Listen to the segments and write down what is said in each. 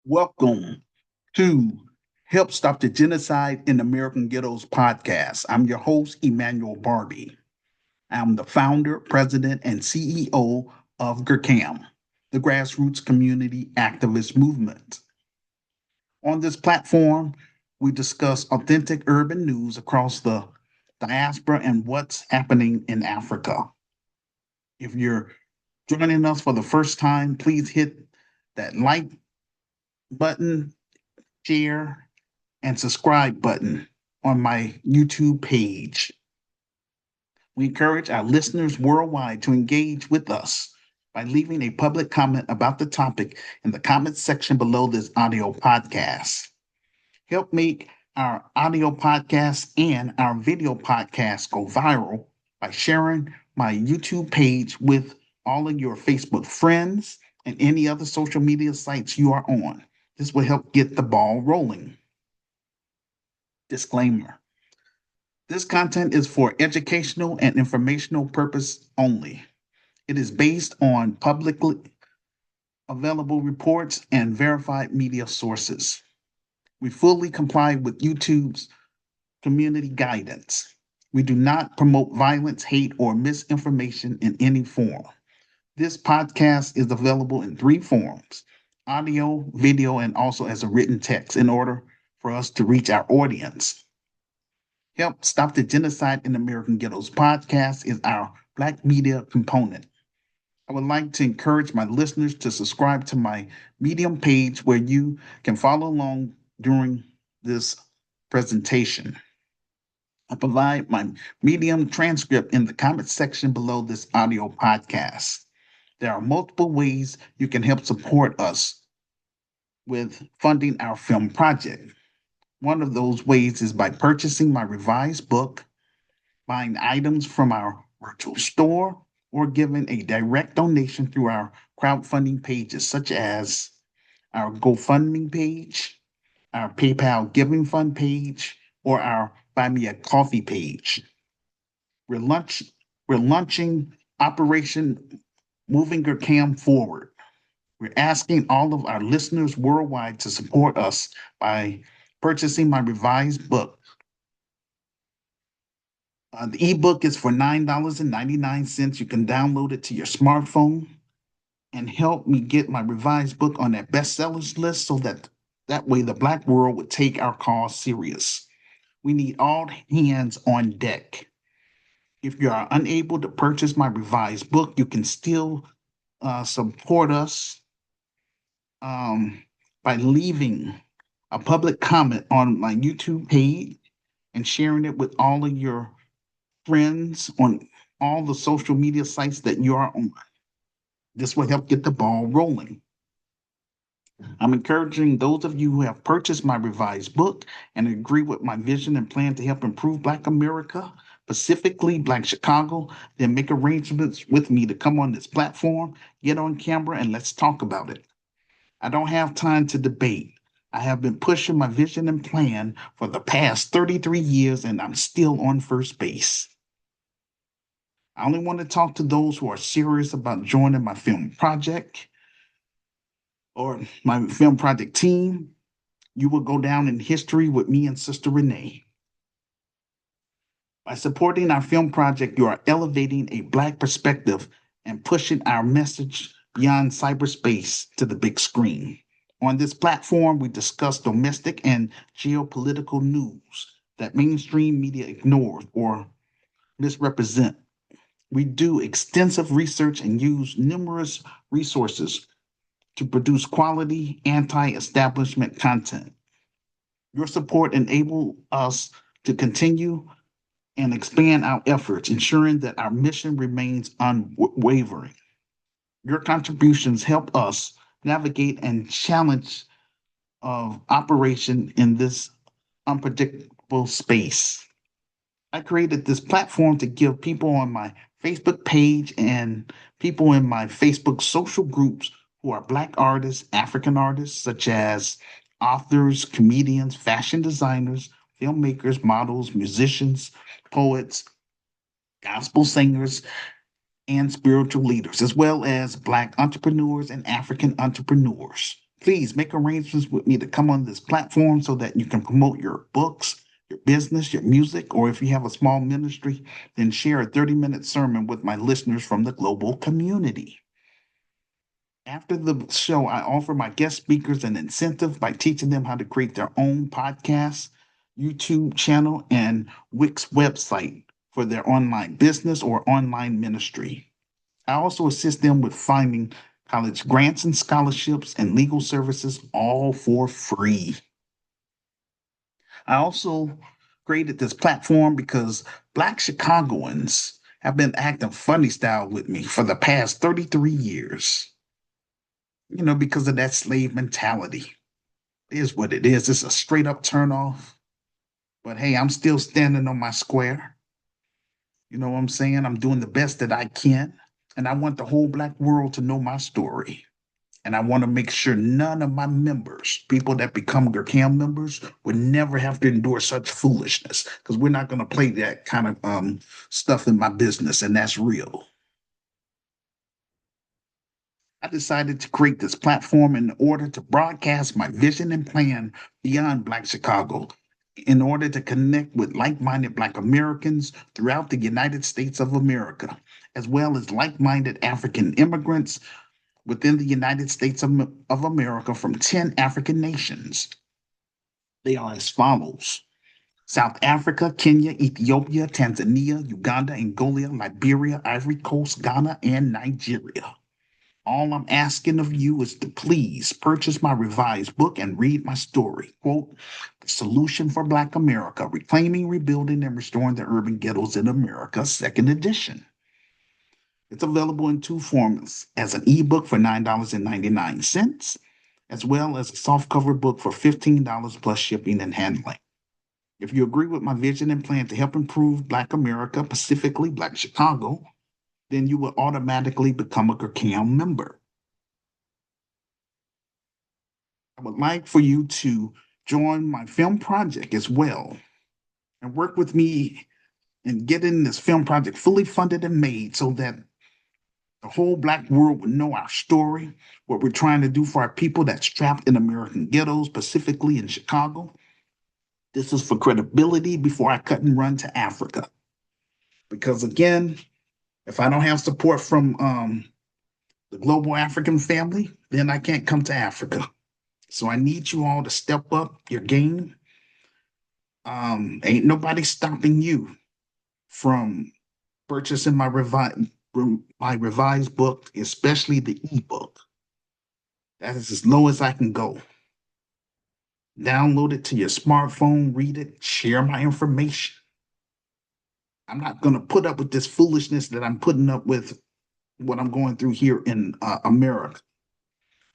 Welcome to Help Stop the Genocide in American Ghettos podcast. I'm your host, Emmanuel Barbie. I'm the founder, president, and CEO of GERCAM, the Grassroots Community Activist Movement. On this platform, we discuss authentic urban news across the diaspora and what's happening in Africa. If you're joining us for the first time, please hit that like button, share, and subscribe button on my YouTube page. We encourage our listeners worldwide to engage with us by leaving a public comment about the topic in the comments section below this audio podcast. Help make our audio podcast and our video podcast go viral by sharing my YouTube page with all of your Facebook friends and any other social media sites you are on. This will help get the ball rolling. Disclaimer. This content is for educational and informational purpose only. It is based on publicly available reports and verified media sources. We fully comply with YouTube's community guidance. We do not promote violence, hate, or misinformation in any form. This podcast is available in three forms: audio, video, and also as a written text in order for us to reach our audience. Help Stop the Genocide in American Ghettos podcast is our Black media component. I would like to encourage my listeners to subscribe to my Medium page where you can follow along during this presentation. I provide my Medium transcript in the comment section below this audio podcast. There are multiple ways you can help support us with funding our film project. One of those ways is by purchasing my revised book, buying items from our virtual store, or giving a direct donation through our crowdfunding pages, such as our GoFundMe page, our PayPal Giving Fund page, or our Buy Me a Coffee page. We're, launch, we're launching Operation Moving GERCAM Forward. We're asking all of our listeners worldwide to support us by purchasing my revised book. The ebook is for $9.99. You can download it to your smartphone and help me get my revised book on that bestsellers list so that way the Black world would take our cause serious. We need all hands on deck. If you are unable to purchase my revised book, you can still support us by leaving a public comment on my YouTube page and sharing it with all of your friends on all the social media sites that you are on. This will help get the ball rolling. I'm encouraging those of you who have purchased my revised book and agree with my vision and plan to help improve Black America, specifically Black Chicago, then make arrangements with me to come on this platform, get on camera, and let's talk about it. I don't have time to debate. I have been pushing my vision and plan for the past 33 years, and I'm still on first base. I only want to talk to those who are serious about joining my film project or my film project team. You will go down in history with me and Sister Renee. By supporting our film project, you are elevating a Black perspective and pushing our message beyond cyberspace to the big screen. On this platform, we discuss domestic and geopolitical news that mainstream media ignores or misrepresent. We do extensive research and use numerous resources to produce quality anti-establishment content. Your support enables us to continue and expand our efforts, ensuring that our mission remains unwavering. Your contributions help us navigate and challenge of operation in this unpredictable space. I created this platform to give people on my Facebook page and people in my Facebook social groups who are Black artists, African artists, such as authors, comedians, fashion designers, filmmakers, models, musicians, poets, gospel singers, and spiritual leaders, as well as Black entrepreneurs and African entrepreneurs. Please make arrangements with me to come on this platform so that you can promote your books, your business, your music, or if you have a small ministry, then share a 30-minute sermon with my listeners from the global community. After the show, I offer my guest speakers an incentive by teaching them how to create their own podcast, YouTube channel, and Wix website for their online business or online ministry. I also assist them with finding college grants and scholarships and legal services, all for free. I also created this platform because Black Chicagoans have been acting funny style with me for the past 33 years, because of that slave mentality. It is what it is. It's a straight up turnoff. But hey, I'm still standing on my square. You know what I'm saying? I'm doing the best that I can. And I want the whole Black world to know my story. And I want to make sure none of my members, people that become GERCAM members, would never have to endure such foolishness because we're not going to play that kind of stuff in my business, and that's real. I decided to create this platform in order to broadcast my vision and plan beyond Black Chicago, in order to connect with like minded Black Americans throughout the United States of America, as well as like minded African immigrants within the United States of America from 10 African nations. They are as follows: South Africa, Kenya, Ethiopia, Tanzania, Uganda, Angola, Liberia, Ivory Coast, Ghana, and Nigeria. All I'm asking of you is to please purchase my revised book and read my story. Quote, The Solution for Black America, Reclaiming, Rebuilding, and Restoring the Urban Ghettos in America, second edition. It's available in two formats: as an ebook for $9.99, as well as a softcover book for $15 plus shipping and handling. If you agree with my vision and plan to help improve Black America, specifically Black Chicago, then you will automatically become a GERCAM member. I would like for you to join my film project as well and work with me in getting this film project fully funded and made so that the whole Black world would know our story, what we're trying to do for our people that's trapped in American ghettos, specifically in Chicago. This is for credibility before I cut and run to Africa. Because again, if I don't have support from the global African family, then I can't come to Africa. So I need you all to step up your game. Ain't nobody stopping you from purchasing my revised book, especially the ebook. That is as low as I can go. Download it to your smartphone, read it, share my information. I'm not going to put up with this foolishness that I'm putting up with what I'm going through here in America.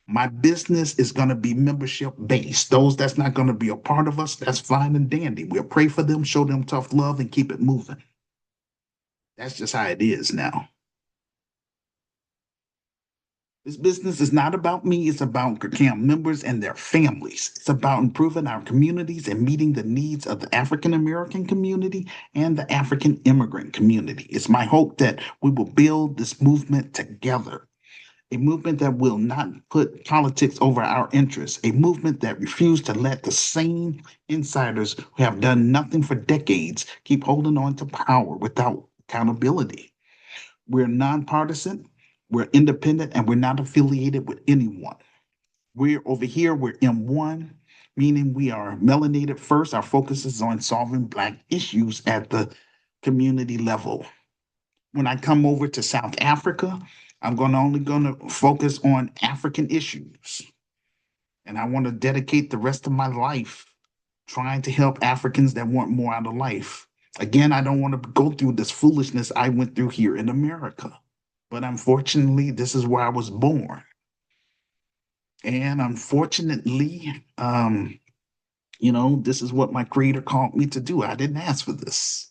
My business is going to be membership based. Those that's not going to be a part of us, that's fine and dandy. We'll pray for them, show them tough love, and keep it moving. That's just how it is now. This business is not about me. It's about GERCAM members and their families. It's about improving our communities and meeting the needs of the African American community and the African immigrant community. It's my hope that we will build this movement together. A movement that will not put politics over our interests, a movement that refuses to let the same insiders who have done nothing for decades keep holding on to power without accountability. We're nonpartisan, we're independent, and we're not affiliated with anyone. We're over here, we're M1, meaning we are melanated first. Our focus is on solving Black issues at the community level. When I come over to South Africa, I'm only going to focus on African issues. And I want to dedicate the rest of my life trying to help Africans that want more out of life. Again, I don't want to go through this foolishness I went through here in America. But unfortunately, this is where I was born. And unfortunately, this is what my creator called me to do. I didn't ask for this.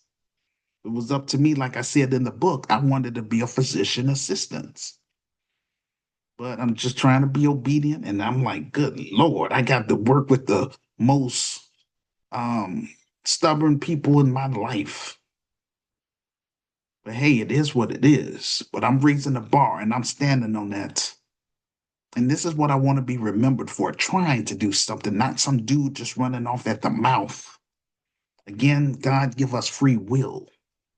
It was up to me, like I said in the book, I wanted to be a physician assistant. But I'm just trying to be obedient. And I'm like, good Lord, I got to work with the most stubborn people in my life. But hey, it is what it is. But I'm raising the bar and I'm standing on that. And this is what I want to be remembered for, trying to do something, not some dude just running off at the mouth. Again, God give us free will.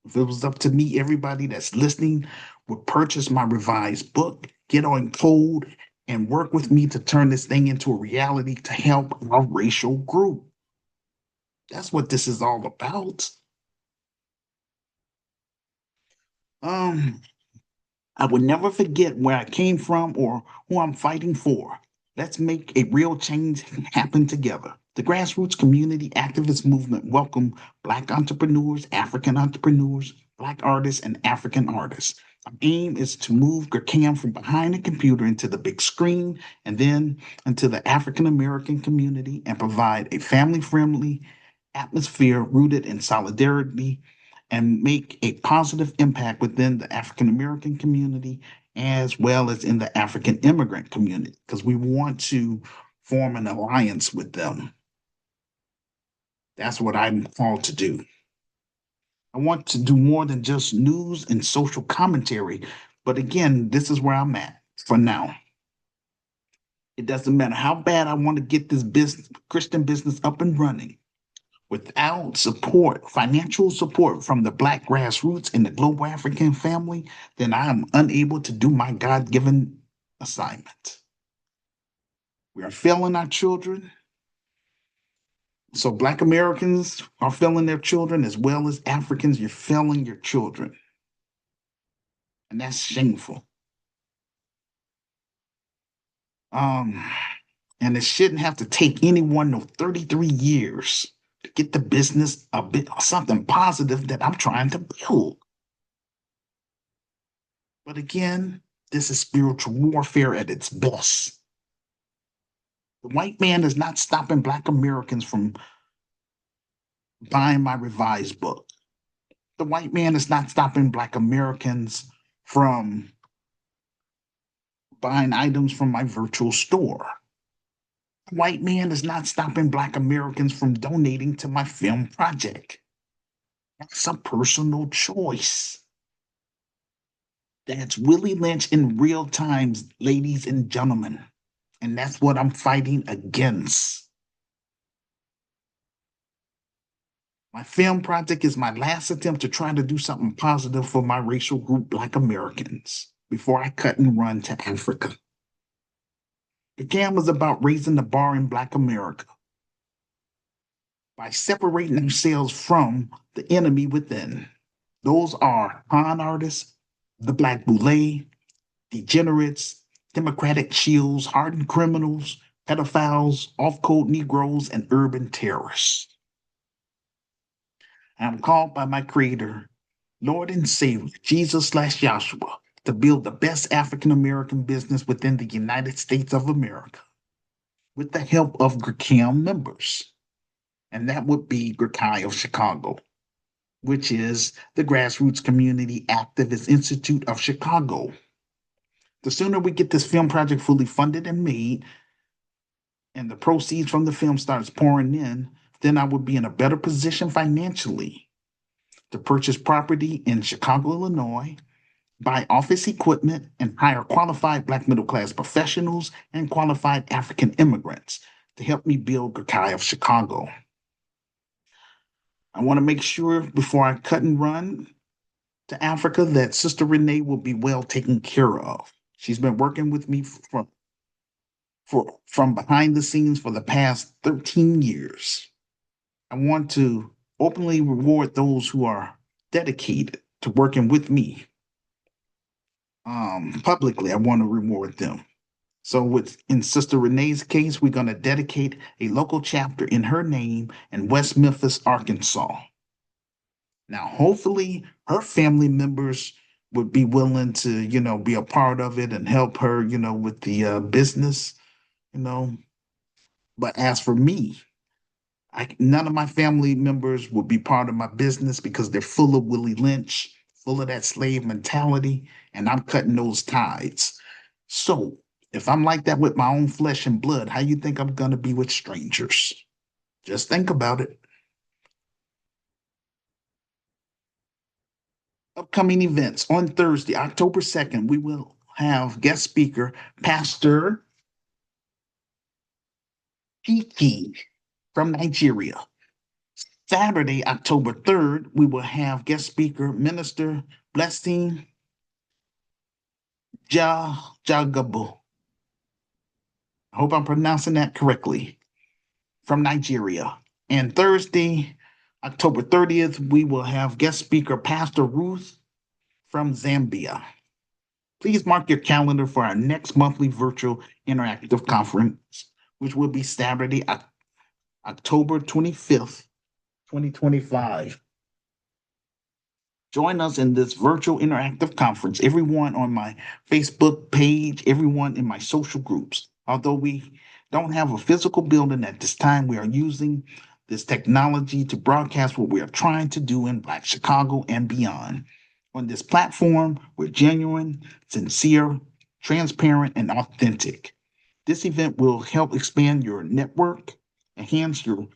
If it was up to me, everybody that's listening would purchase my revised book, get on code, and work with me to turn this thing into a reality to help our racial group. That's what this is all about. Um, I would never forget where I came from or who I'm fighting for. Let's make a real change happen together. The grassroots community activist movement welcome Black entrepreneurs, African entrepreneurs, Black artists, and African artists. Our aim is to move Gurkam from behind the computer into the big screen and then into the African American community and provide a family friendly atmosphere rooted in solidarity and make a positive impact within the African American community as well as in the African immigrant community, because we want to form an alliance with them. That's what I'm called to do. I want to do more than just news and social commentary. But again, this is where I'm at for now. It doesn't matter how bad I want to get this business, Christian business up and running. Without support, financial support from the Black grassroots and the global African family, then I am unable to do my God given assignment. We are failing our children. So, Black Americans are failing their children as well as Africans. You're failing your children. And that's shameful. Um, and it shouldn't have to take anyone no 33 years to get the business a bit something positive that I'm trying to build. But again, this is spiritual warfare at its best. The white man is not stopping Black Americans from buying my revised book. The white man is not stopping Black Americans from buying items from my virtual store. The white man is not stopping Black Americans from donating to my film project. That's a personal choice. That's Willie Lynch in real time, ladies and gentlemen. And that's what I'm fighting against. My film project is my last attempt to try to do something positive for my racial group, Black Americans, before I cut and run to Africa. The game is about raising the bar in Black America by separating ourselves from the enemy within. Those are con artists, the Black Boule, degenerates, Democratic shields, hardened criminals, pedophiles, off code Negroes, and urban terrorists. I am called by my Creator, Lord and Savior, Jesus slash Joshua, to build the best African American business within the United States of America with the help of GRCAM members. And that would be GRCI of Chicago, which is the Grassroots Community Activist Institute of Chicago. The sooner we get this film project fully funded and made, and the proceeds from the film starts pouring in, then I would be in a better position financially to purchase property in Chicago, Illinois, buy office equipment, and hire qualified Black middle class professionals and qualified African immigrants to help me build GRCI of Chicago. I want to make sure before I cut and run to Africa that Sister Renee will be well taken care of. She's been working with me from behind the scenes for the past 13 years. I want to openly reward those who are dedicated to working with me. Publicly, I want to reward them. So, in Sister Renee's case, we're going to dedicate a local chapter in her name in West Memphis, Arkansas. Now, hopefully, her family members would be willing to, be a part of it and help her, with the business, you know. But as for me, none of my family members would be part of my business because they're full of Willie Lynch, full of that slave mentality, and I'm cutting those ties. So, if I'm like that with my own flesh and blood, how you think I'm going to be with strangers? Just think about it. Upcoming events on Thursday, October 2nd, we will have guest speaker, Pastor Kiki from Nigeria. Saturday, October 3rd, we will have guest speaker Minister Blessing Jagabu. I hope I'm pronouncing that correctly, from Nigeria. And Thursday, October 30th, we will have guest speaker Pastor Ruth from Zambia. Please mark your calendar for our next monthly virtual interactive conference, which will be Saturday, October 25th, 2025. Join us in this virtual interactive conference, everyone on my Facebook page, everyone in my social groups. Although we don't have a physical building at this time, we are using this technology to broadcast what we are trying to do in Black Chicago and beyond. On this platform, we're genuine, sincere, transparent, and authentic. This event will help expand your network, enhance your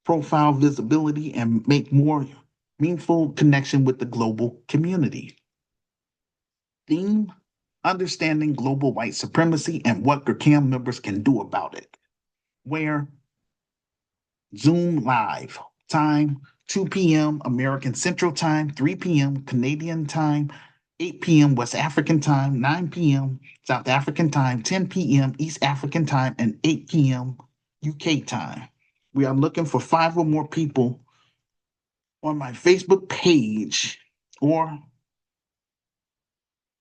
profile visibility, and make more meaningful connection with the global community. Theme: Understanding Global White Supremacy and What GRCAM members can do about it. Where Zoom Live, time 2 p.m. American Central Time, 3 p.m. Canadian Time, 8 p.m. West African Time, 9 p.m. South African Time, 10 p.m. East African Time, and 8 p.m. UK Time. We are looking for 5 or more people on my Facebook page or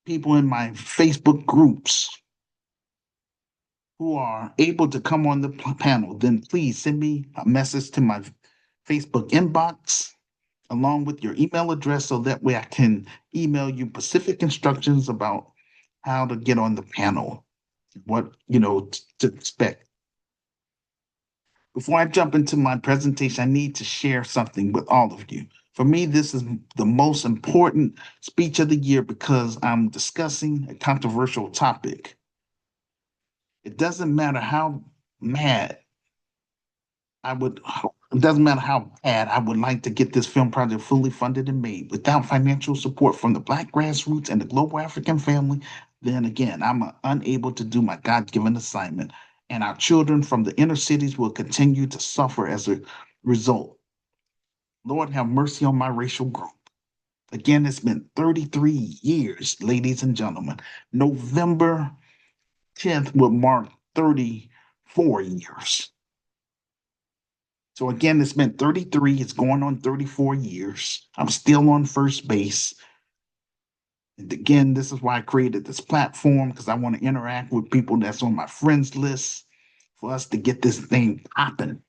people in my Facebook groups who are able to come on the panel. Then please send me a message to my Facebook inbox along with your email address so that way I can email you specific instructions about how to get on the panel, what to expect. Before I jump into my presentation, I need to share something with all of you. For me, this is the most important speech of the year because I'm discussing a controversial topic. It doesn't matter how mad it doesn't matter how bad I would like to get this film project fully funded and made. Without financial support from the Black grassroots and the global African family, then again, I'm unable to do my God-given assignment. And our children from the inner cities will continue to suffer as a result. Lord, have mercy on my racial group. Again, it's been 33 years, ladies and gentlemen. November 10th will mark 34 years. So again, it's been 33, it's going on 34 years. I'm still on first base. And again, this is why I created this platform, because I want to interact with people that's on my friends list for us to get this thing popping.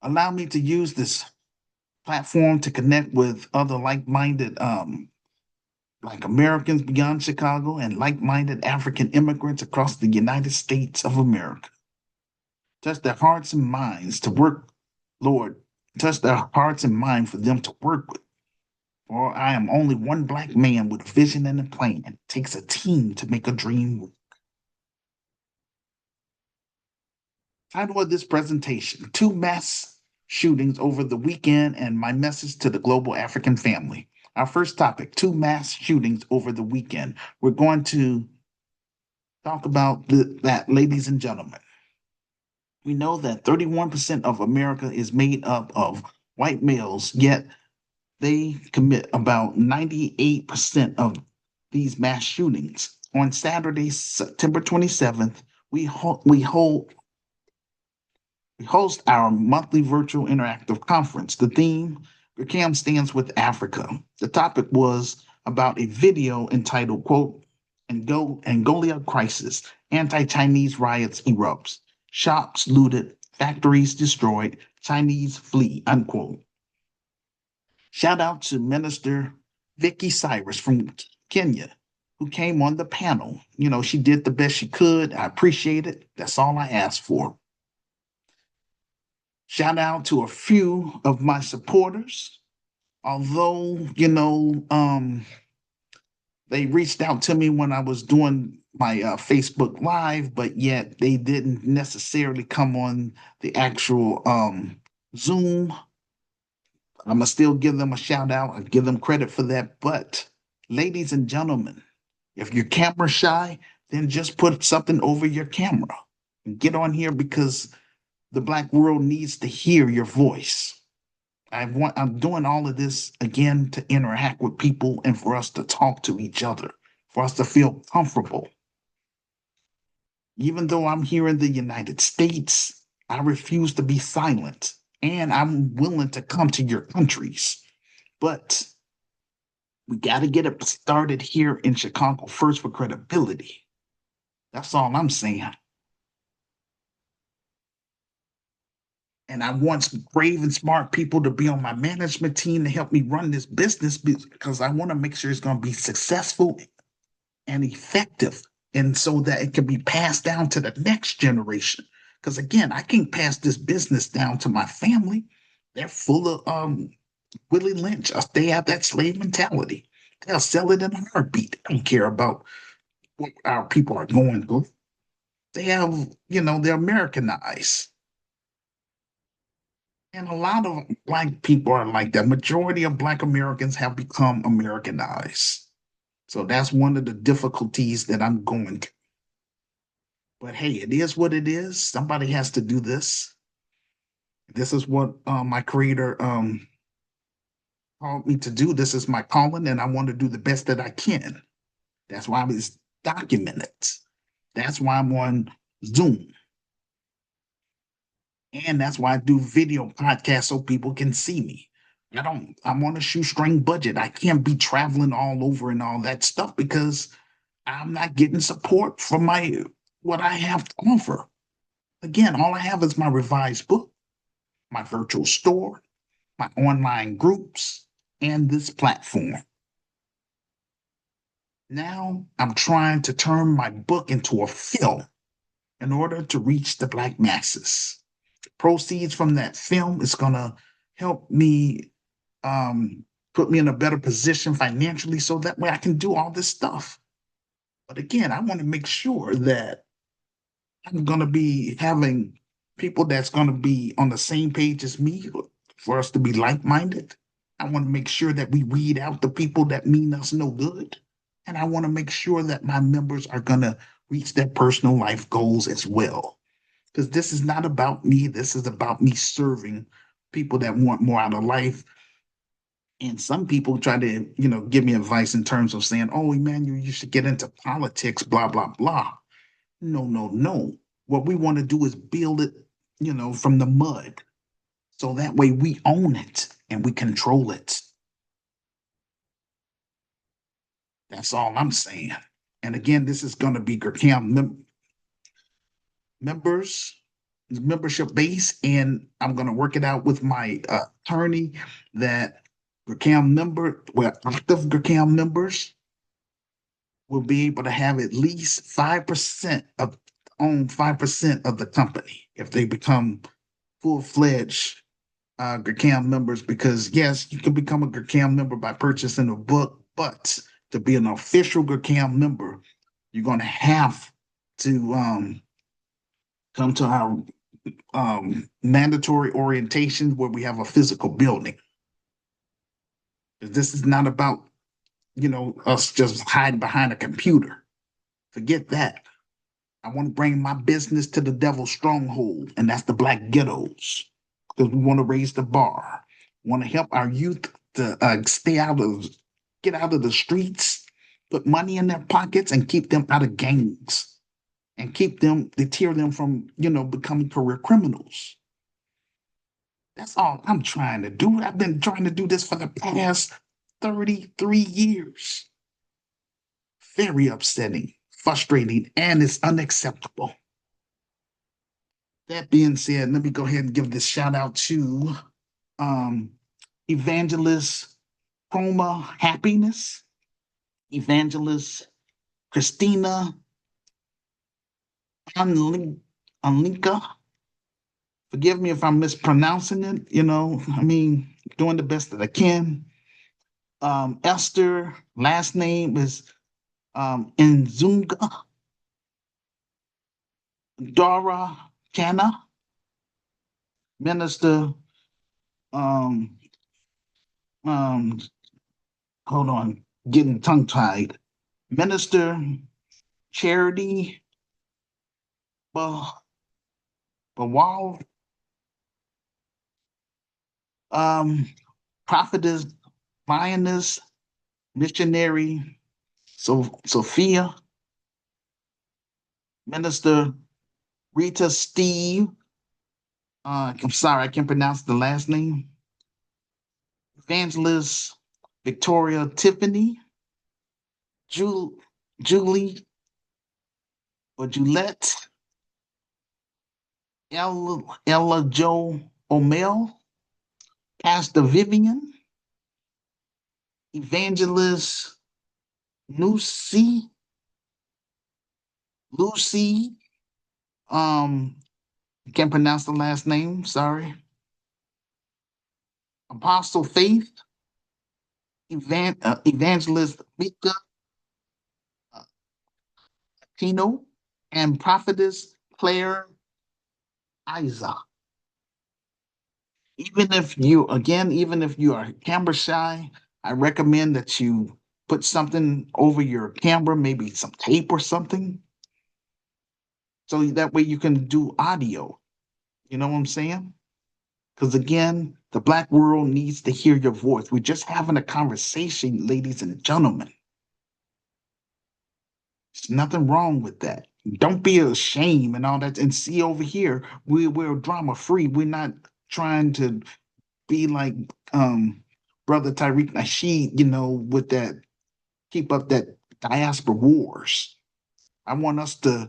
Allow me to use this platform to connect with other like-minded like Americans beyond Chicago and like-minded African immigrants across the United States of America. Touch their hearts and minds to work, Lord, touch their hearts and minds for them to work with. For I am only one Black man with a vision and a plan. It takes a team to make a dream work. Title of this presentation: 2 mass shootings over the weekend and my message to the global African family. Our first topic: 2 mass shootings over the weekend. We're going to talk about that, ladies and gentlemen. We know that 31% of America is made up of white males, yet they commit about 98% of these mass shootings. On Saturday, September 27th, we host our monthly virtual interactive conference. The theme: GRCAM Stands with Africa. The topic was about a video entitled, quote, Angola Crisis, Anti-Chinese Riots Erupts, Shops Looted, Factories Destroyed, Chinese Flee, unquote. Shout out to Minister Vicky Cyrus from Kenya, who came on the panel. She did the best she could. I appreciate it. That's all I asked for. Shout out to a few of my supporters. Although, they reached out to me when I was doing my Facebook Live, but yet they didn't necessarily come on the actual Zoom. I'm gonna still give them a shout out and give them credit for that. But ladies and gentlemen, if you're camera shy, then just put something over your camera and get on here because the Black world needs to hear your voice. I'm doing all of this again to interact with people and for us to talk to each other, for us to feel comfortable. Even though I'm here in the United States, I refuse to be silent and I'm willing to come to your countries. But we got to get it started here in Chicago first for credibility. That's all I'm saying. And I want some brave and smart people to be on my management team to help me run this business because I want to make sure it's going to be successful and effective. And so that it can be passed down to the next generation. Because again, I can't pass this business down to my family. They're full of Willie Lynch. They have that slave mentality. They'll sell it in a heartbeat. They don't care about what our people are going through. They have, they're Americanized. And a lot of Black people are like that. Majority of Black Americans have become Americanized. So that's one of the difficulties that I'm going through. But hey, it is what it is. Somebody has to do this. This is what my creator called me to do. This is my calling, and I want to do the best that I can. That's why it's documented. That's why I'm on Zoom. And that's why I do video podcasts so people can see me. I'm on a shoestring budget. I can't be traveling all over and all that stuff because I'm not getting support from what I have to offer. Again, all I have is my revised book, my virtual store, my online groups, and this platform. Now I'm trying to turn my book into a film in order to reach the Black masses. Proceeds from that film is going to help me put me in a better position financially so that way I can do all this stuff. But again, I want to make sure that I'm going to be having people that's going to be on the same page as me for us to be like-minded. I want to make sure that we weed out the people that mean us no good. And I want to make sure that my members are going to reach their personal life goals as well. Because this is not about me. This is about me serving people that want more out of life. And some people try to, give me advice in terms of saying, oh, Emmanuel, you should get into politics, blah, blah, blah. No, no, no. What we want to do is build it, from the mud. So that way we own it and we control it. That's all I'm saying. And again, this is going to be GRCAM members, membership base, and I'm going to work it out with my attorney that active GRCAM members will be able to have at least 5% own 5% of the company if they become full-fledged GRCAM members. Because yes, you can become a GRCAM member by purchasing a book, but to be an official GRCAM member, you're going to have to come to our mandatory orientation where we have a physical building. This is not about, us just hiding behind a computer. Forget that. I want to bring my business to the devil's stronghold, and that's the Black ghettos, because we want to raise the bar. We want to help our youth to get out of the streets, put money in their pockets, and keep them out of gangs. And deter them from, becoming career criminals. That's all I'm trying to do. I've been trying to do this for the past 33 years. Very upsetting, frustrating, and it's unacceptable. That being said, let me go ahead and give this shout out to Evangelist Chroma Happiness, Evangelist Christina Anlinka. Forgive me if I'm mispronouncing it, doing the best that I can. Esther, last name is Nzunga. Dora Kana, Minister, um, hold on, getting tongue-tied. Minister Charity Ba- Bawal, um, Prophetess Lioness, Missionary Sophia, Minister Rita Steve. I'm sorry, I can't pronounce the last name. Evangelist Victoria Tiffany, Ju- Julie or Julette, Ella Joe O'Mell, Pastor Vivian, Evangelist Lucy, Lucy, I can't pronounce the last name, sorry. Apostle Faith, Evangelist Mika Tino, and Prophetess Claire Isa. Even if you are camera shy, I recommend that you put something over your camera, maybe some tape or something, so that way you can do audio. You know what I'm saying? Because again, the Black world needs to hear your voice. We're just having a conversation, ladies and gentlemen. There's nothing wrong with that. Don't be ashamed and all that. And see over here, we're drama free. We're not trying to be like brother Tariq Nasheed, with that keep up that diaspora wars. I want us to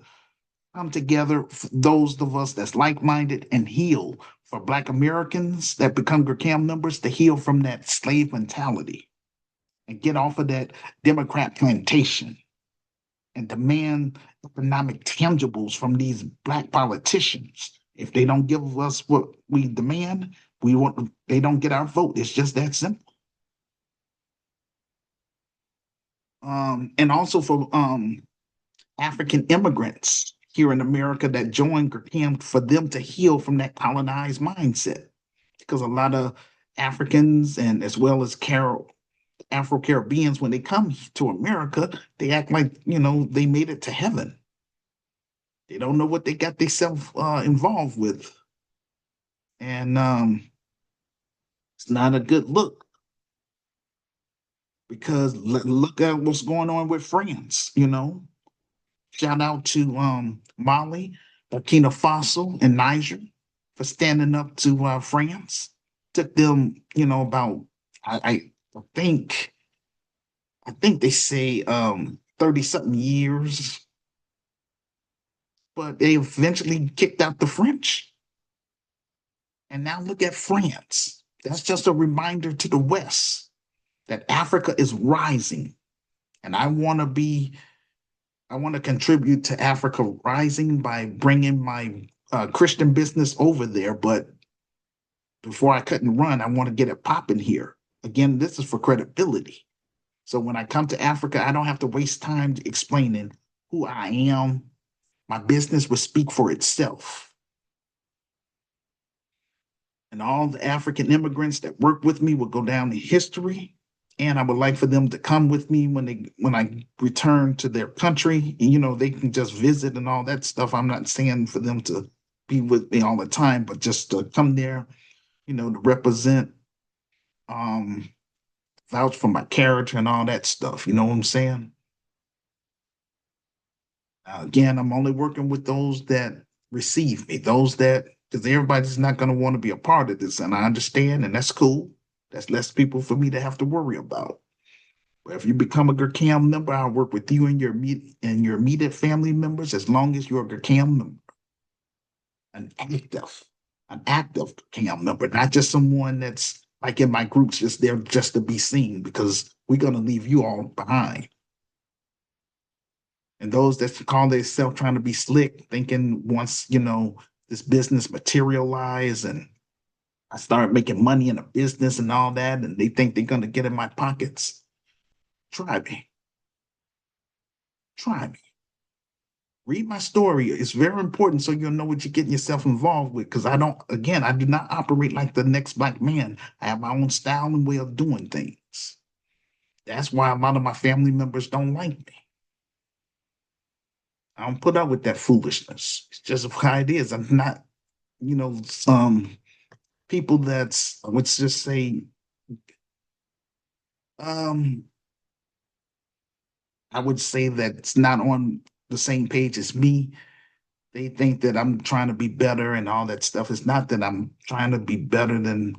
come together, those of us that's like-minded, and heal for Black Americans that become GRCAM members to heal from that slave mentality and get off of that Democrat plantation and demand economic tangibles from these Black politicians. If they don't give us what we demand, they don't get our vote. It's just that simple. And also for African immigrants here in America that joined GRCAM for them to heal from that colonized mindset. Because a lot of Africans and as well as Afro Caribbeans, when they come to America, they act like, they made it to heaven. They don't know what they got themselves involved with. And it's not a good look because look at what's going on with France. Shout out to Mali, Burkina Faso, and Niger for standing up to France. Took them, about I think they say 30 something years, but they eventually kicked out the French. And now look at France. That's just a reminder to the West that Africa is rising. And I want to contribute to Africa rising by bringing my Christian business over there. But before I cut and run, I want to get it popping here. Again, this is for credibility. So when I come to Africa, I don't have to waste time explaining who I am. My business will speak for itself. And all the African immigrants that work with me will go down in history. And I would like for them to come with me when I return to their country. They can just visit and all that stuff. I'm not saying for them to be with me all the time, but just to come there, to represent, um, vouch for my character and all that stuff. You know what I'm saying? Again, I'm only working with those that receive me, because everybody's not going to want to be a part of this. And I understand, and that's cool. That's less people for me to have to worry about. But if you become a GRCAM member, I'll work with you and your immediate family members as long as you're a GRCAM member, an active, an active GRCAM member, not just someone that's like in my groups, just there just to be seen, because we're going to leave you all behind. And those that call themselves trying to be slick, thinking once, this business materialize and I start making money in a business and all that, and they think they're going to get in my pockets, try me. Try me. Read my story. It's very important so you'll know what you're getting yourself involved with. Because I do not operate like the next Black man. I have my own style and way of doing things. That's why a lot of my family members don't like me. I don't put up with that foolishness. It's just how it is. I'm not, some people that's, let's just say, um, I would say that's not on the same page as me. They think that I'm trying to be better and all that stuff. It's not that I'm trying to be better than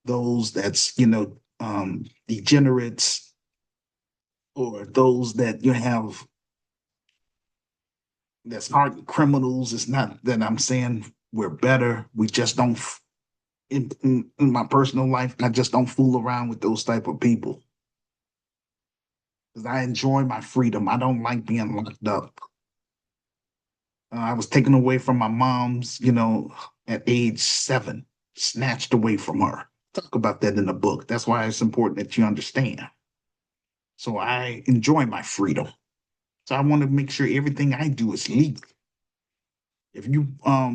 those that's, degenerates or those that you have that's hardened criminals. It's not that I'm saying we're better. We just don't. In my personal life, I just don't fool around with those type of people because I enjoy my freedom. I don't like being locked up. I was taken away from my mom's, at age 7, snatched away from her. Talk about that in the book. That's why it's important that you understand. So I enjoy my freedom. So I want to make sure everything I do is legal. If you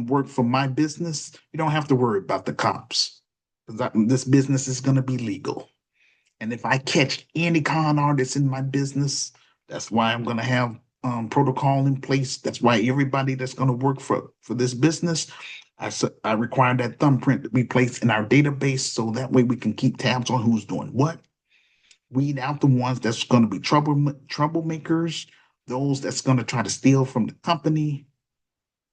work for my business, you don't have to worry about the cops. This business is going to be legal. And if I catch any con artists in my business, that's why I'm going to have protocol in place. That's why everybody that's going to work for this business, I require that thumbprint to be placed in our database so that way we can keep tabs on who's doing what. Weed out the ones that's going to be troublemakers, those that's going to try to steal from the company,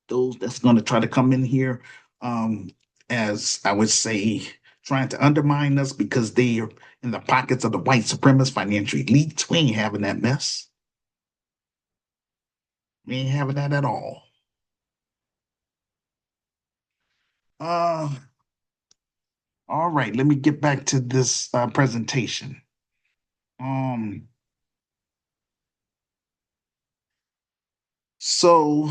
those that's going to try to come in here, um, as I would say, trying to undermine us because they are in the pockets of the white supremacist financial elites. We ain't having that mess. We ain't having that at all. Uh, all right, let me get back to this presentation. Um, so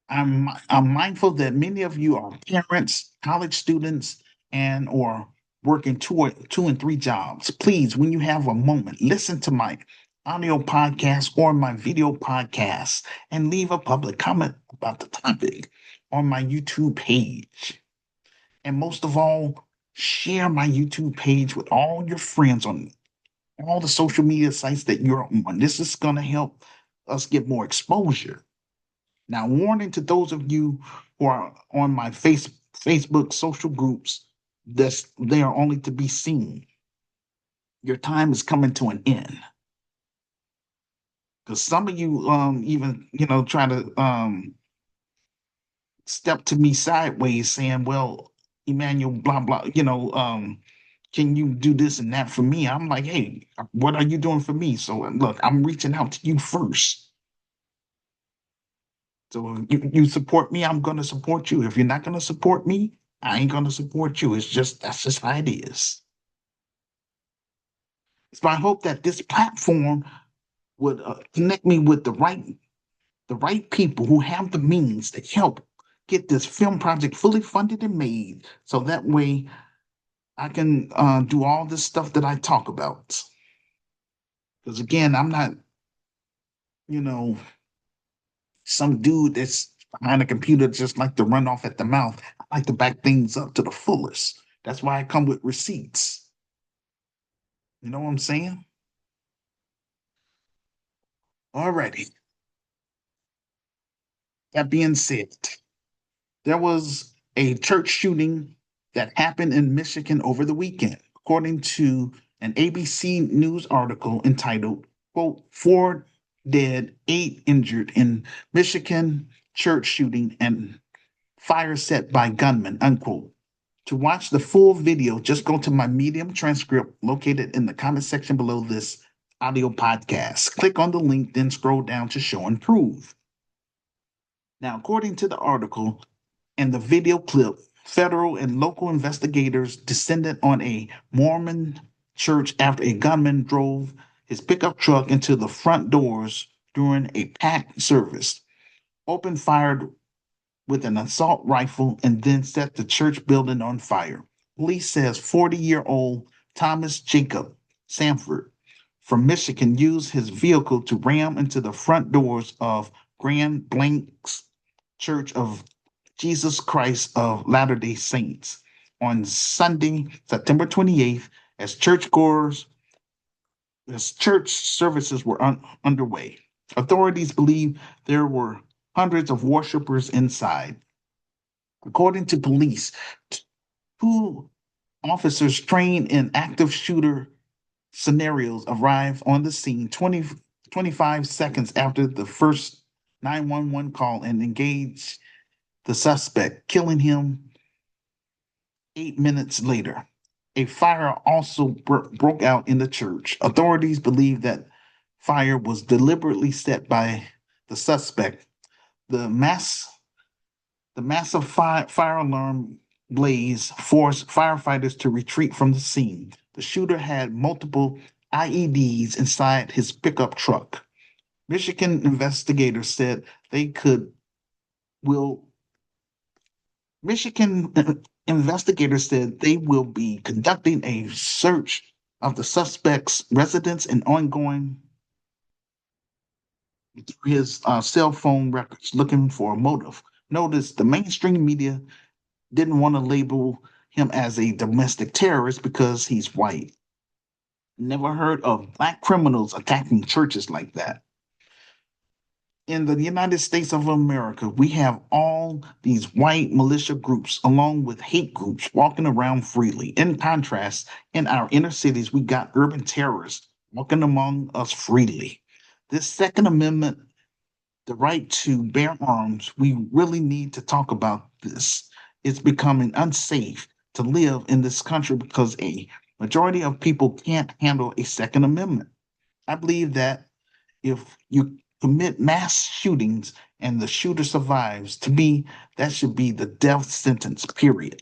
I'm mindful that many of you are parents, college students, and or working two and three jobs. Please, when you have a moment, listen to my audio podcast or my video podcast and leave a public comment about the topic on my YouTube page. And most of all, share my YouTube page with all your friends on all the social media sites that you're on. This is going to help us get more exposure. Now, warning to those of you who are on my Facebook social groups, they are only to be seen. Your time is coming to an end. Because some of you even, try to step to me sideways saying, well, Emmanuel, blah, blah, can you do this and that for me? I'm like, hey, what are you doing for me? So look, I'm reaching out to you first. So you support me, I'm gonna support you. If you're not gonna support me, I ain't gonna support you. That's just how it is. So I hope that this platform would connect me with the right people who have the means to help get this film project fully funded and made, so that way I can do all this stuff that I talk about. Because again, I'm not, you know, some dude that's behind a computer just like to run off at the mouth. I like to back things up to the fullest. That's why I come with receipts. You know what I'm saying? Alrighty. That being said, there was a church shooting that happened in Michigan over the weekend, according to an ABC News article entitled, quote, Four dead, 8 injured in Michigan church shooting and fire set by gunmen, unquote. To watch the full video, just go to my Medium transcript located in the comment section below this audio podcast. Click on the link, then scroll down to show and prove. Now, according to the article and the video clip, federal and local investigators descended on a Mormon church after a gunman drove his pickup truck into the front doors during a packed service, opened fire with an assault rifle, and then set the church building on fire. Police says 40-year-old Thomas Jacob Sanford from Michigan used his vehicle to ram into the front doors of Grand Blanks Church of Jesus Christ of Latter-day Saints on Sunday, September 28th, as churchgoers as church services were underway. Authorities believe there were hundreds of worshipers inside. According to police, two officers trained in active shooter scenarios arrived on the scene 25 seconds after the first 911 call and engaged the suspect, killing him 8 minutes later. A fire also broke out in the church. Authorities believe that fire was deliberately set by the suspect. The mass the massive fire alarm blaze forced firefighters to retreat from the scene. The shooter had multiple IEDs inside his pickup truck. Michigan investigators said they could will Michigan investigators said they will be conducting a search of the suspect's residence and ongoing through his cell phone records looking for a motive. Notice the mainstream media didn't want to label him as a domestic terrorist because he's white. Never heard of black criminals attacking churches like that. In the United States of America, we have all these white militia groups along with hate groups walking around freely. In contrast, in our inner cities, we got urban terrorists walking among us freely. This Second Amendment, the right to bear arms, we really need to talk about this. It's becoming unsafe to live in this country because a majority of people can't handle a Second Amendment. I believe that if you commit mass shootings and the shooter survives, to me, that should be the death sentence, period.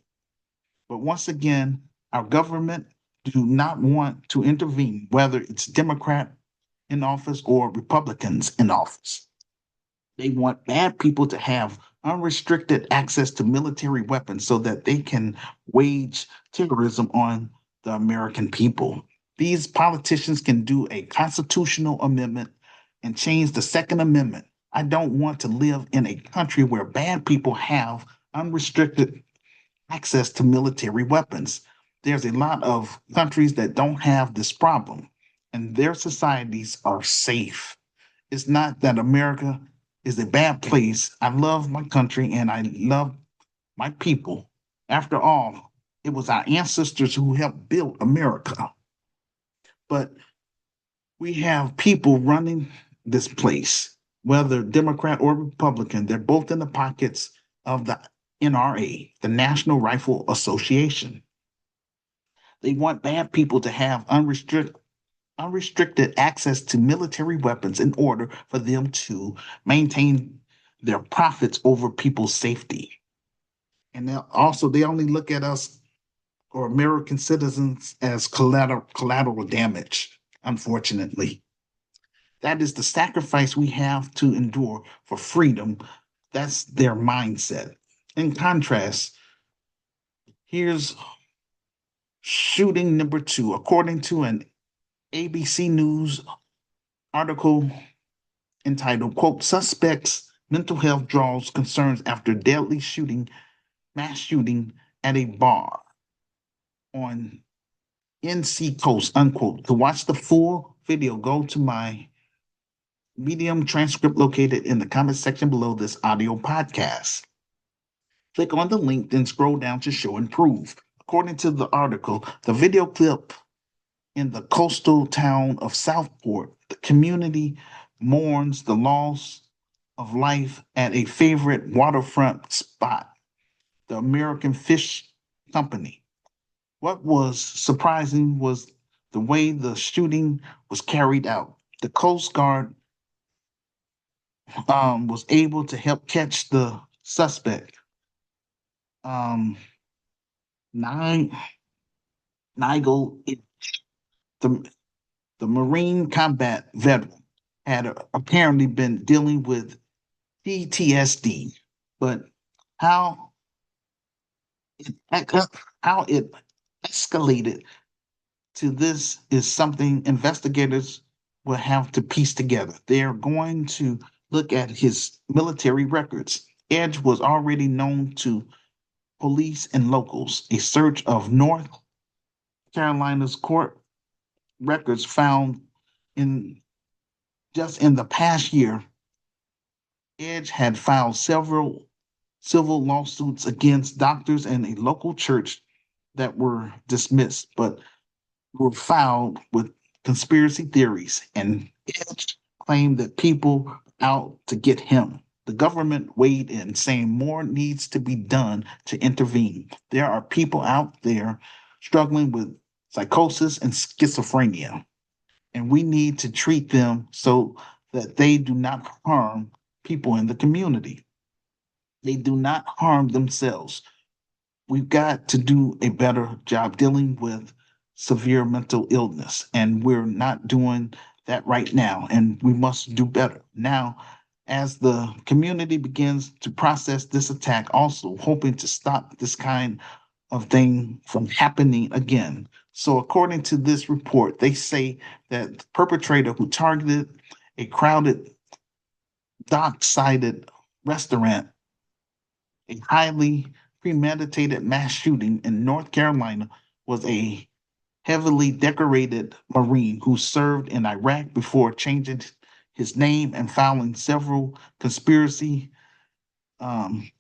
But once again, our government do not want to intervene, whether it's Democrat in office or Republicans in office. They want bad people to have unrestricted access to military weapons so that they can wage terrorism on the American people. These politicians can do a constitutional amendment and change the Second Amendment. I don't want to live in a country where bad people have unrestricted access to military weapons. There's a lot of countries that don't have this problem, and their societies are safe. It's not that America is a bad place. I love my country and I love my people. After all, it was our ancestors who helped build America. But we have people running this place, whether Democrat or Republican, they're both in the pockets of the NRA, the National Rifle Association. They want bad people to have unrestricted access to military weapons in order for them to maintain their profits over people's safety. And they only look at us or American citizens as collateral damage, unfortunately. That is the sacrifice we have to endure for freedom. That's their mindset. In contrast, here's shooting number two. According to an ABC News article entitled, quote, Suspects Mental Health Draws Concerns After Deadly Mass Shooting at a Bar on NC Coast, unquote. To watch the full video, go to my Medium transcript located in the comment section below this audio podcast. Click on the link, then scroll down to show and prove. According to the article, the video clip in the coastal town of Southport, the community mourns the loss of life at a favorite waterfront spot, the American Fish Company. What was surprising was the way the shooting was carried out. The Coast Guard was able to help catch the suspect. Um, Nigel, the Marine combat veteran, had apparently been dealing with PTSD, but how it how it escalated to this is something investigators will have to piece together. They're going to look at his military records. Edge was already known to police and locals. A search of North Carolina's court records found In just in the past year, Edge had filed several civil lawsuits against doctors and a local church that were dismissed, but were filed with conspiracy theories. And Edge claimed that people out to get him. The government weighed in, saying more needs to be done to intervene. There are people out there struggling with psychosis and schizophrenia, and we need to treat them so that they do not harm people in the community. They do not harm themselves. We've got to do a better job dealing with severe mental illness, and we're not doing that right now, and we must do better. Now, as the community begins to process this attack, also hoping to stop this kind of thing from happening again. So, according to this report, they say that the perpetrator who targeted a crowded dock-sided restaurant, a highly premeditated mass shooting in North Carolina, was a heavily decorated Marine who served in Iraq before changing his name and filing several conspiracy um,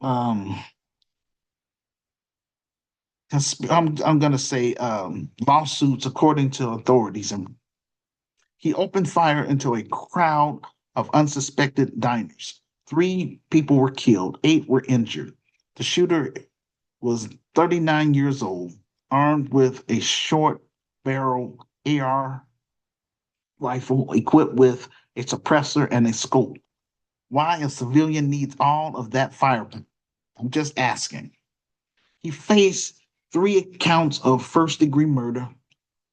um, I'm going to say lawsuits according to authorities. And he opened fire into a crowd of unsuspected diners. 3 people were killed, 8 were injured. The shooter was 39 years old, armed with a short barrel AR rifle equipped with a suppressor and a scope. Why a civilian needs all of that firepower? I'm just asking. He faced 3 counts of first-degree murder,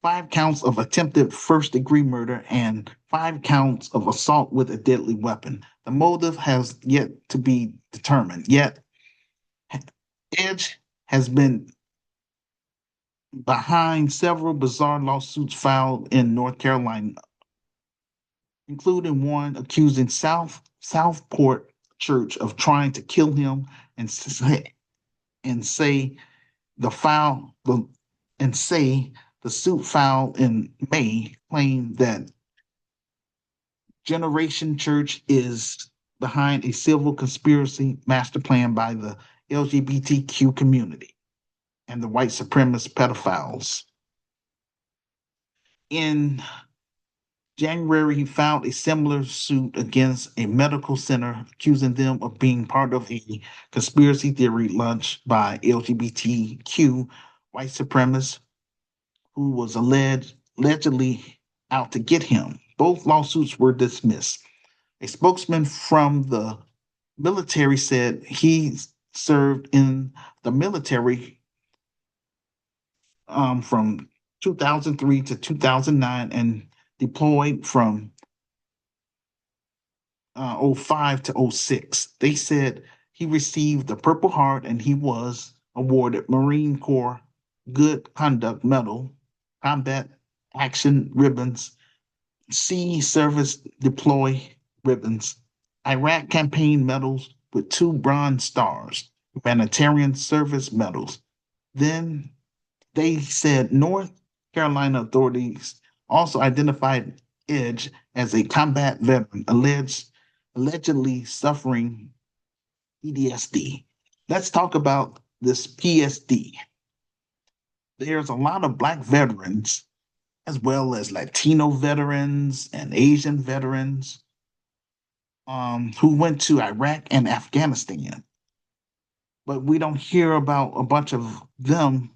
5 counts of attempted first-degree murder, and 5 counts of assault with a deadly weapon. The motive has yet to be determined. Yet, Edge has been behind several bizarre lawsuits filed in North Carolina, including one accusing Southport Church of trying to kill him, and say the file the and say the suit filed in May claimed that Generation Church is behind a civil conspiracy master plan by the LGBTQ community and the white supremacist pedophiles. In January, he filed a similar suit against a medical center, accusing them of being part of a conspiracy theory launched by LGBTQ white supremacists who was allegedly out to get him. Both lawsuits were dismissed. A spokesman from the military said he served in the military from 2003 to 2009 and deployed from 05 to 06. They said he received the Purple Heart and he was awarded Marine Corps Good Conduct Medal, Combat Action Ribbons, Sea Service Deploy Ribbons, Iraq Campaign Medals with 2 Bronze Stars, Humanitarian Service Medals. Then they said North Carolina authorities also identified Edge as a combat veteran allegedly suffering PTSD. Let's talk about this PSD. There's a lot of Black veterans, as well as Latino veterans and Asian veterans, who went to Iraq and Afghanistan. But we don't hear about a bunch of them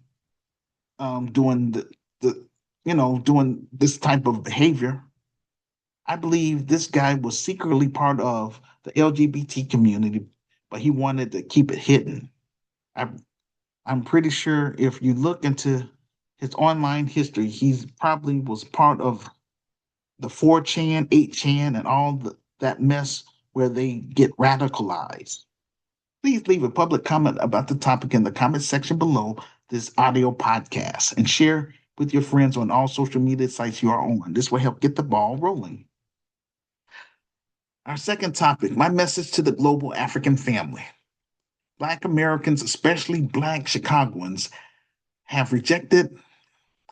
doing doing this type of behavior. I believe this guy was secretly part of the LGBT community, but he wanted to keep it hidden. I, I'm pretty sure if you look into his online history, he's probably was part of the 4chan, 8chan, and that mess where they get radicalized. Please leave a public comment about the topic in the comment section below this audio podcast and share with your friends on all social media sites you are on. This will help get the ball rolling. Our second topic, my message to the global African family. Black Americans, especially Black Chicagoans, have rejected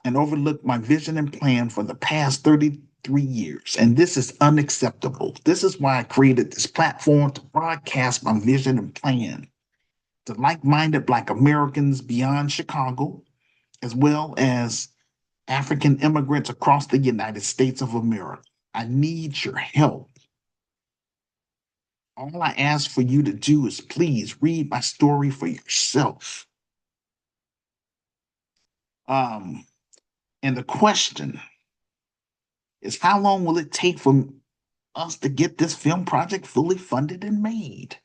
and overlooked my vision and plan for the past 33 years. And this is unacceptable. This is why I created this platform to broadcast my vision and plan to like minded Black Americans beyond Chicago, as well as African immigrants across the United States of America. I need your help. All I ask for you to do is please read my story for yourself. Um, and the question is, how long will it take for us to get this film project fully funded and made?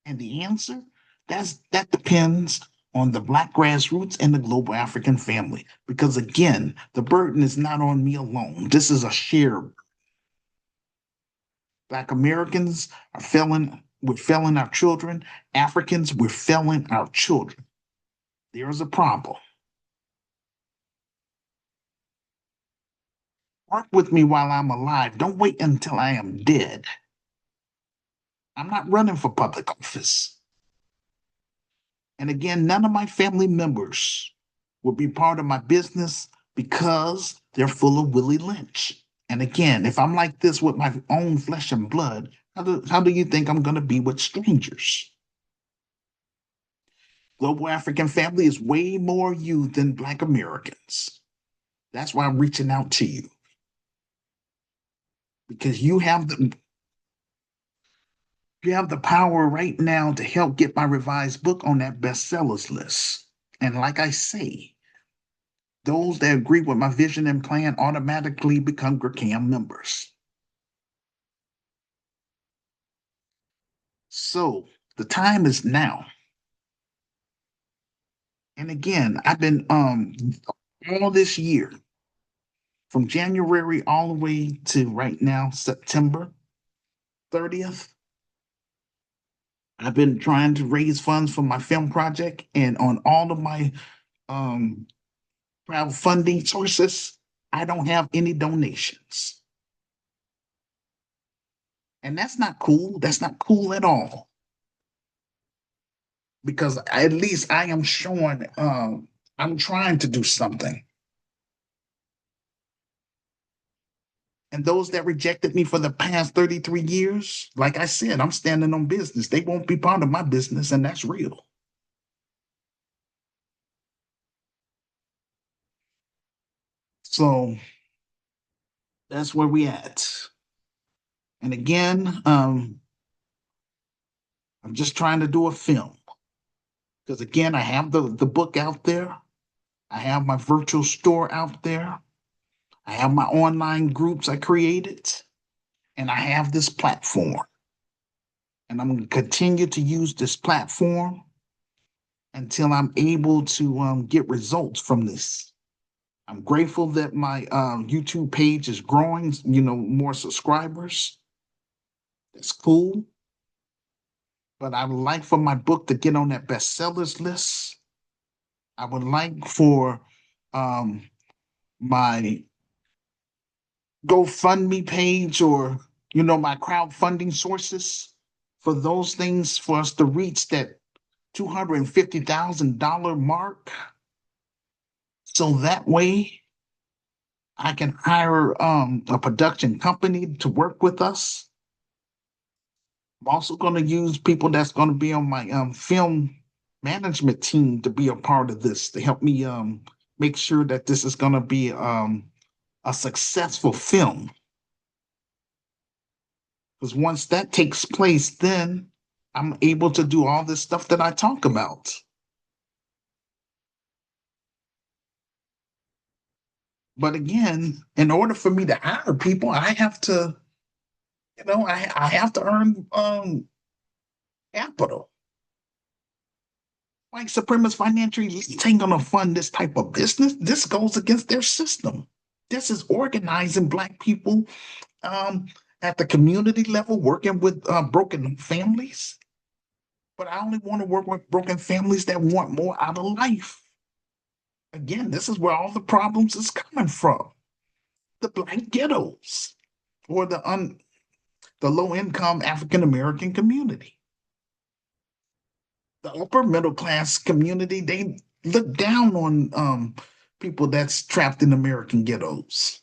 And the answer, that depends on the Black grassroots and the global African family. Because again, the burden is not on me alone. This is a shared. Black Americans are failing, we're failing our children. Africans, we're failing our children. There's a problem. Work with me while I'm alive. Don't wait until I am dead. I'm not running for public office. And again, none of my family members will be part of my business because they're full of Willie Lynch. And again, if I'm like this with my own flesh and blood, how do you think I'm going to be with strangers? Global African family is way more you than Black Americans. That's why I'm reaching out to you. Because you have the power right now to help get my revised book on that bestsellers list. And like I say, those that agree with my vision and plan automatically become GRCAM members. So the time is now. And again, I've been all this year, from January all the way to right now, September 30th, I've been trying to raise funds for my film project, and on all of my um crowdfunding sources, I don't have any donations. And that's not cool. That's not cool at all. Because at least I am showing I'm trying to do something. And those that rejected me for the past 33 years, like I said, I'm standing on business. They won't be part of my business, and that's real. So that's where we at. And again, I'm just trying to do a film. Because again, I have the book out there. I have my virtual store out there. I have my online groups I created. And I have this platform. And I'm going to continue to use this platform until I'm able to get results from this. I'm grateful that my YouTube page is growing, more subscribers. That's cool. But I would like for my book to get on that bestsellers list. I would like for um, my GoFundMe page or, my crowdfunding sources for those things for us to reach that $250,000 mark. So that way I can hire a production company to work with us. I'm also going to use people that's going to be on my film management team to be a part of this to help me make sure that this is going to be a successful film. Because once that takes place, then I'm able to do all this stuff that I talk about. But again, in order for me to hire people, I have to, I have to earn capital. White supremacist financial elites ain't gonna fund this type of business. This goes against their system. This is organizing Black people at the community level, working with broken families. But I only want to work with broken families that want more out of life. Again, this is where all the problems is coming from. The Black ghettos or the low income African American community. The upper middle class community, they look down on people that's trapped in American ghettos.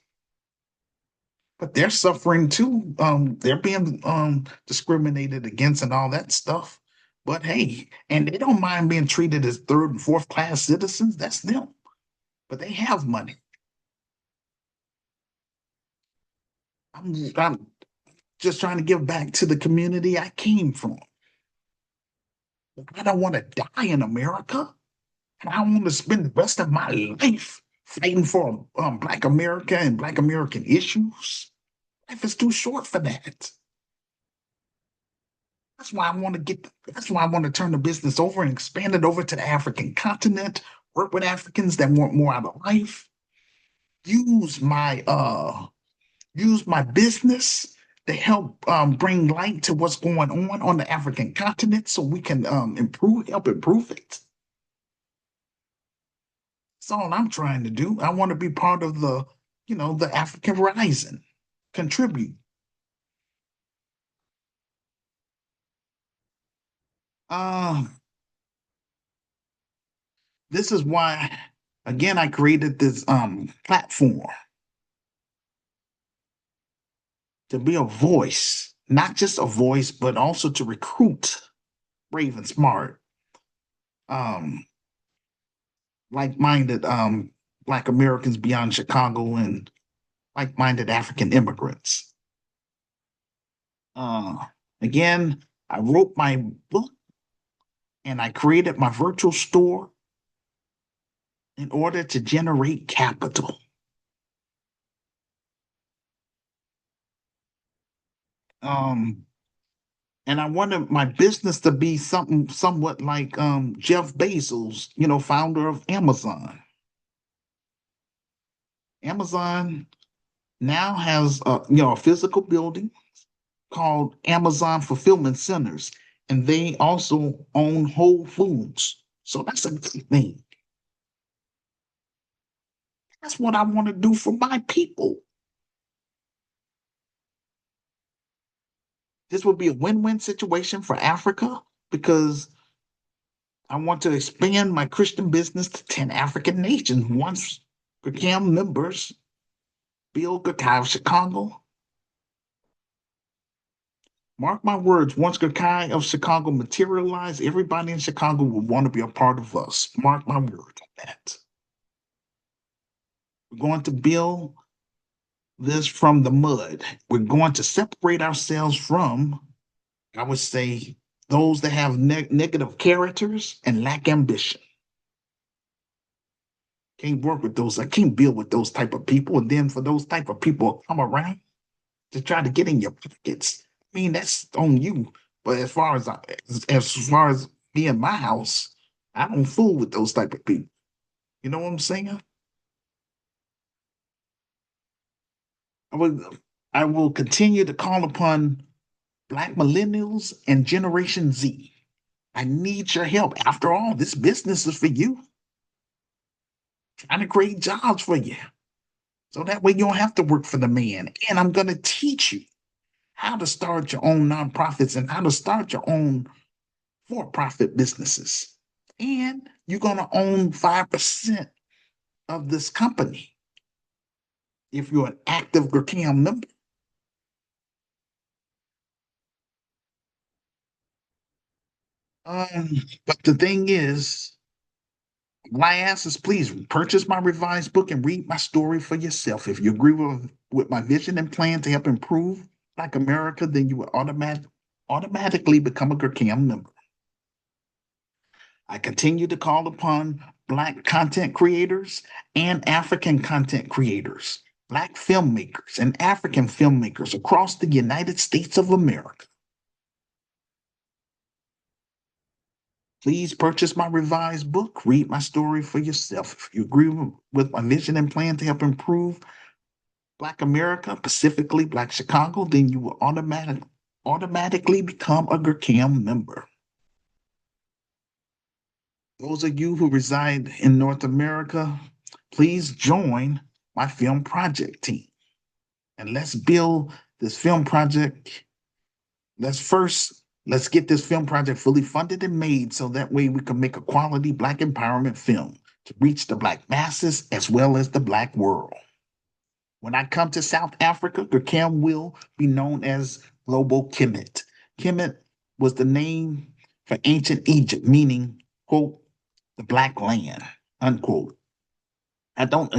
But they're suffering too. They're being discriminated against and all that stuff. But hey, and they don't mind being treated as third and fourth class citizens. That's them. But they have money. I'm just trying to give back to the community I came from. I don't want to die in America. And I want to spend the rest of my life fighting for Black America and Black American issues. Life is too short for that. That's why I want to turn the business over and expand it over to the African continent, work with Africans that want more out of life, use my business to help bring light to what's going on the African continent so we can help improve it. That's all I'm trying to do. I want to be part of the African Horizon, contribute. Uh, this is why, again, I created this platform to be a voice, not just a voice, but also to recruit brave and smart, um, like-minded Black Americans beyond Chicago and like-minded African immigrants. Uh, Again, I wrote my book and I created my virtual store in order to generate capital. Um, and I wanted my business to be something somewhat like Jeff Bezos, founder of Amazon. Amazon now has a physical building called Amazon Fulfillment Centers, and they also own Whole Foods. So that's a good thing. That's what I want to do for my people. This would be a win-win situation for Africa because I want to expand my Christian business to 10 African nations once became members. Bill Gakai of Chicago. Mark my words, once Gakai of Chicago materialize, everybody in Chicago will want to be a part of us. Mark my word on that. We're going to build this from the mud. We're going to separate ourselves from, I would say, those that have negative characters and lack ambition. Can't work with those. I can't build with those type of people. And then for those type of people to come around to try to get in your pockets, I mean, that's on you. But as far as me and my house, I don't fool with those type of people. You know what I'm saying? I will I will continue to call upon Black millennials and Generation Z. I need your help. After all, this business is for you. Trying to create jobs for you. So that way you don't have to work for the man. And I'm going to teach you how to start your own nonprofits and how to start your own for-profit businesses. And you're going to own 5% of this company if you're an active GRCAM member. But the thing is, my ask is please purchase my revised book and read my story for yourself. If you agree with my vision and plan to help improve Black America, then you will automatically become a GRCAM member. I continue to call upon Black content creators and African content creators, Black filmmakers and African filmmakers across the United States of America. Please purchase my revised book, read my story for yourself. If you agree with my vision and plan to help improve Black America, specifically Black Chicago, then you will automatically become a GRCAM member. Those of you who reside in North America, please join my film project team. And let's build this film project. Let's get this film project fully funded and made so that way we can make a quality Black empowerment film. to reach the Black masses as well as the Black world. When I come to South Africa, Gurkham will be known as Global Kemet. Kemet was the name for ancient Egypt, meaning, quote, the Black land, unquote. I don't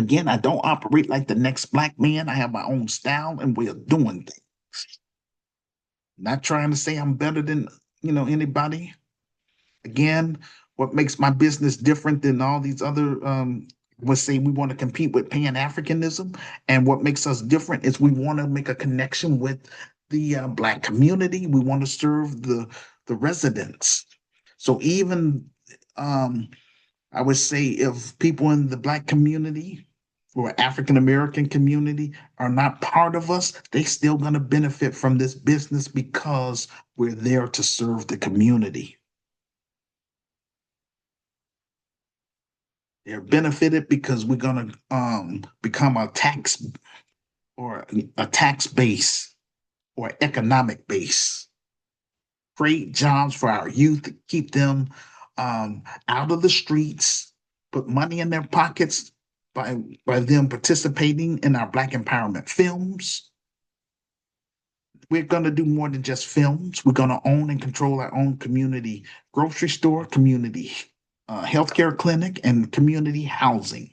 operate like the next Black man. I have my own style and way of doing things. Not trying to say I'm better than, anybody. Again, what makes my business different than all these other, let's say we want to compete with Pan-Africanism, and what makes us different is we want to make a connection with the Black community. We want to serve the residents. So even I would say if people in the Black community or African American community are not part of us, they still going to benefit from this business because we're there to serve the community. They're benefited because we're going to become a tax base or economic base. Create jobs for our youth, keep them out of the streets, put money in their pockets by them participating in our Black empowerment films. We're going to do more than just films. We're going to own and control our own community grocery store, community healthcare clinic, and community housing.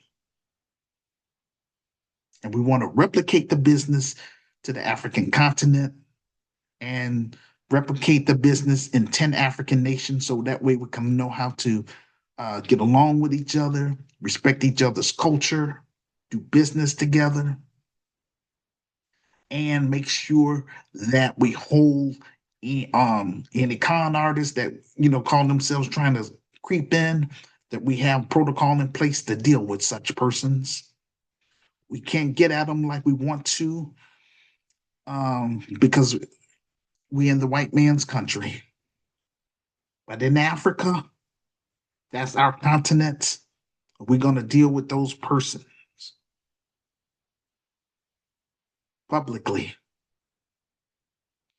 And we want to replicate the business to the African continent and replicate the business in 10 African nations so that way we can know how to get along with each other, respect each other's culture, do business together, and make sure that we hold any con artists that call themselves trying to creep in, that we have protocol in place to deal with such persons. We can't get at them like we want to because we in the white man's country. But in Africa, that's our continent. We're going to deal with those persons publicly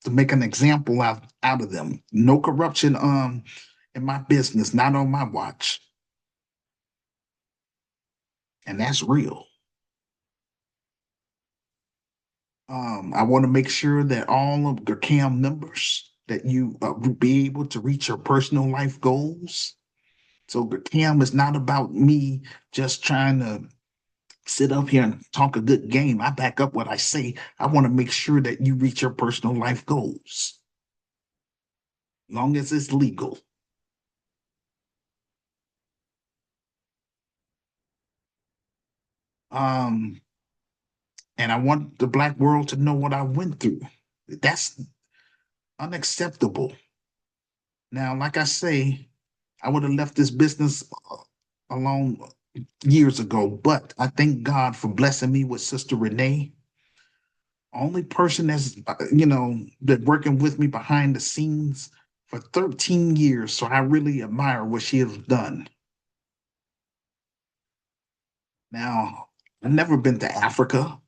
to make an example out of them. No corruption in my business, not on my watch. And that's real. I want to make sure that all of Gurkham members, that you be able to reach your personal life goals. So Gurkham is not about me just trying to sit up here and talk a good game. I back up what I say. I want to make sure that you reach your personal life goals, long as it's legal. And I want the Black world to know what I went through. That's unacceptable. Now, like I say, I would have left this business alone years ago, but I thank God for blessing me with Sister Renee. Only person that's, been working with me behind the scenes for 13 years. So I really admire what she has done. Now, I've never been to Africa,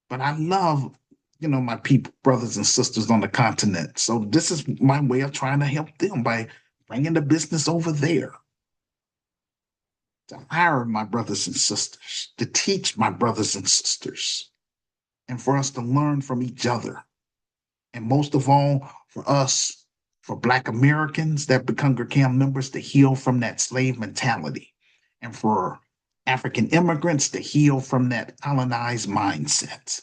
but I love, my people, brothers and sisters on the continent. So this is my way of trying to help them by bringing the business over there, to hire my brothers and sisters, to teach my brothers and sisters, and for us to learn from each other. And most of all, for us, for Black Americans that become Gurkham members, to heal from that slave mentality. And for African immigrants to heal from that colonized mindset.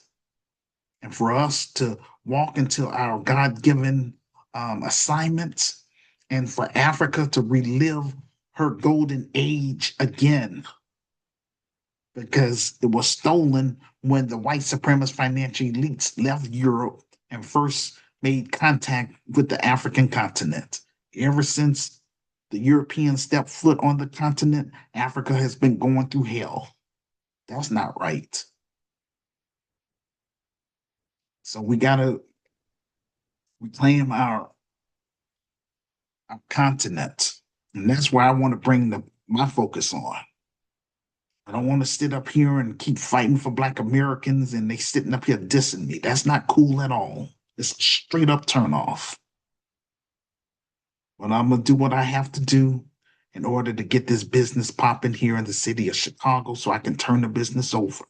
And for us to walk into our God-given assignments, and for Africa to relive her golden age again, because it was stolen when the white supremacist financial elites left Europe and first made contact with the African continent. Ever since the Europeans stepped foot on the continent, Africa has been going through hell. That's not right. So we got to reclaim our continent. And that's where I want to bring my focus on. I don't want to sit up here and keep fighting for Black Americans and they sitting up here dissing me. That's not cool at all. It's a straight up turn off. But I'm going to do what I have to do in order to get this business popping here in the city of Chicago so I can turn the business over.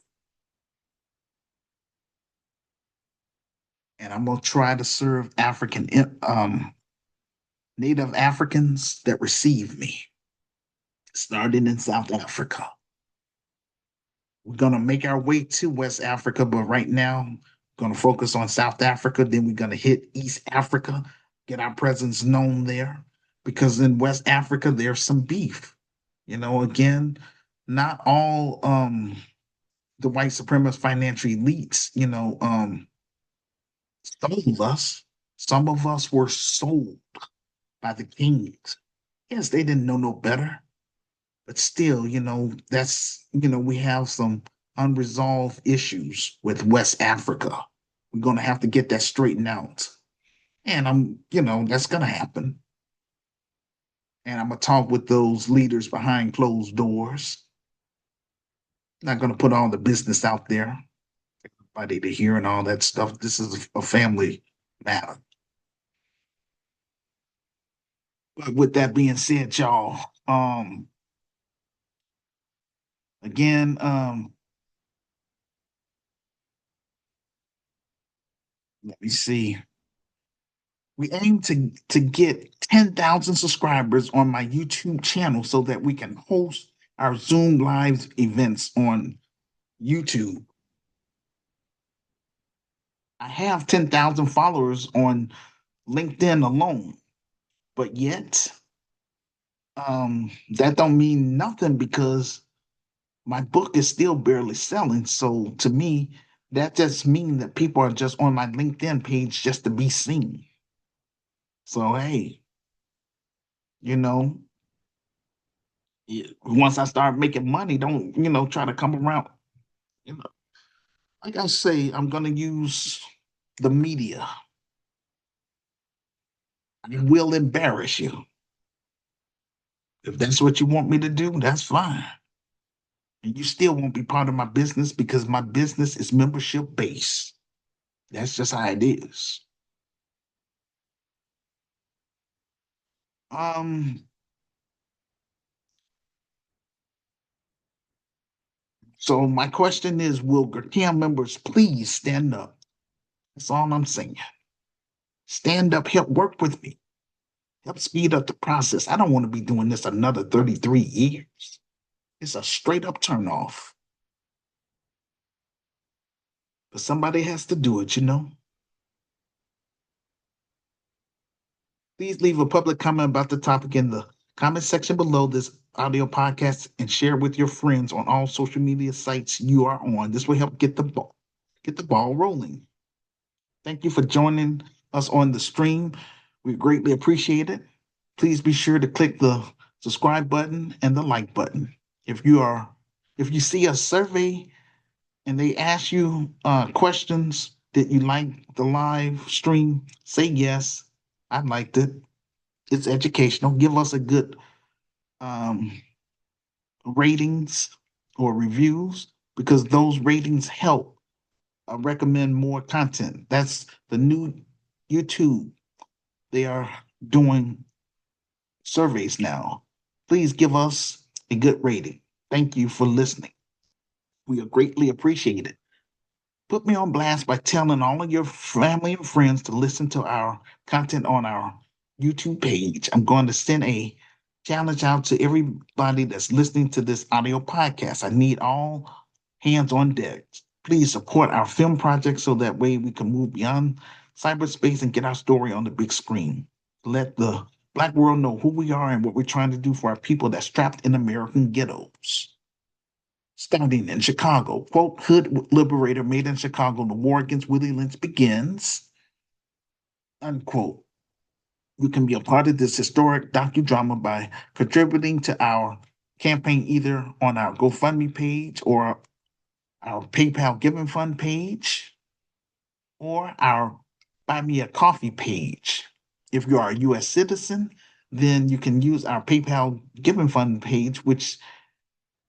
And I'm going to try to serve Native Africans that receive me, starting in South Africa. We're going to make our way to West Africa, but right now, going to focus on South Africa. Then we're going to hit East Africa, get our presence known there, because in West Africa, there's some beef. Again, not all the white supremacist financial elites, sold us. Some of us were sold by the kings. Yes, they didn't know no better. But still, we have some unresolved issues with West Africa. We're going to have to get that straightened out. And that's going to happen. And I'm going to talk with those leaders behind closed doors. Not going to put all the business out there, everybody to hear and all that stuff. This is a family matter. But with that being said, y'all, again, let me see. We aim to get 10,000 subscribers on my YouTube channel so that we can host our Zoom live events on YouTube. I have 10,000 followers on LinkedIn alone, but yet that don't mean nothing because my book is still barely selling. So to me, that just means that people are just on my LinkedIn page just to be seen. So hey, once I start making money, don't try to come around. Like I say, I'm gonna use the media. I will embarrass you. If that's what you want me to do, that's fine. And you still won't be part of my business because my business is membership based. That's just how it is. Um, so my question is, will GRTM members please stand up? That's all I'm saying. Stand up, help work with me. Help speed up the process. I don't want to be doing this another 33 years. It's a straight up turnoff. But somebody has to do it. Please leave a public comment about the topic in the comment section below this audio podcast and share with your friends on all social media sites you are on. This will help get the ball rolling. Thank you for joining us on the stream. We greatly appreciate it. Please be sure to click the subscribe button and the like button. If you see a survey and they ask you questions that you like the live stream, say yes. I liked it. It's educational. Give us a good ratings or reviews because those ratings help recommend more content. That's the new YouTube. They are doing surveys now. Please give us a good rating. Thank you for listening. We are greatly appreciated. Put me on blast by telling all of your family and friends to listen to our content on our YouTube page. I'm going to send a challenge out to everybody that's listening to this audio podcast. I need all hands on deck. Please support our film project so that way we can move beyond cyberspace and get our story on the big screen. Let the Black world know who we are and what we're trying to do for our people that's trapped in American ghettos. Starting in Chicago, quote, Hood Liberator made in Chicago, the war against Willie Lynch begins, unquote. You can be a part of this historic docudrama by contributing to our campaign either on our GoFundMe page or our PayPal Giving Fund page or our Buy Me a Coffee page. If you are a U.S. citizen, then you can use our PayPal Giving Fund page, which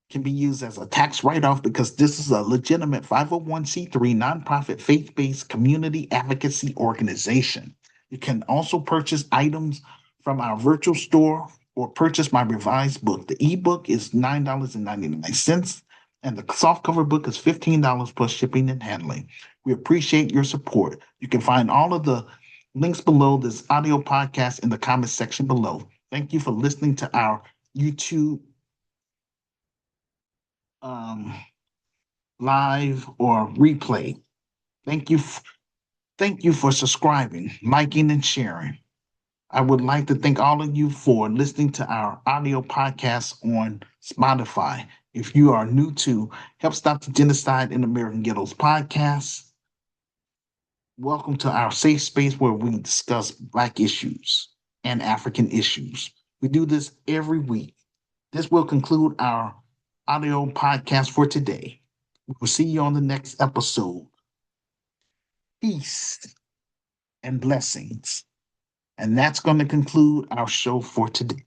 can be used as a tax write-off because this is a legitimate 501c3 nonprofit faith-based community advocacy organization. You can also purchase items from our virtual store or purchase my revised book. The ebook is $9.99, and the softcover book is $15 plus shipping and handling. We appreciate your support. You can find all of the links below this audio podcast in the comments section below. Thank you for listening to our YouTube um, live or replay. Thank you. Thank you for subscribing, liking, and sharing. I would like to thank all of you for listening to our audio podcast on Spotify. If you are new to Help Stop the Genocide in American Ghettos podcast, welcome to our safe space where we discuss Black issues and African issues. We do this every week. This will conclude our audio podcast for today. We will see you on the next episode. Peace and blessings. And that's going to conclude our show for today.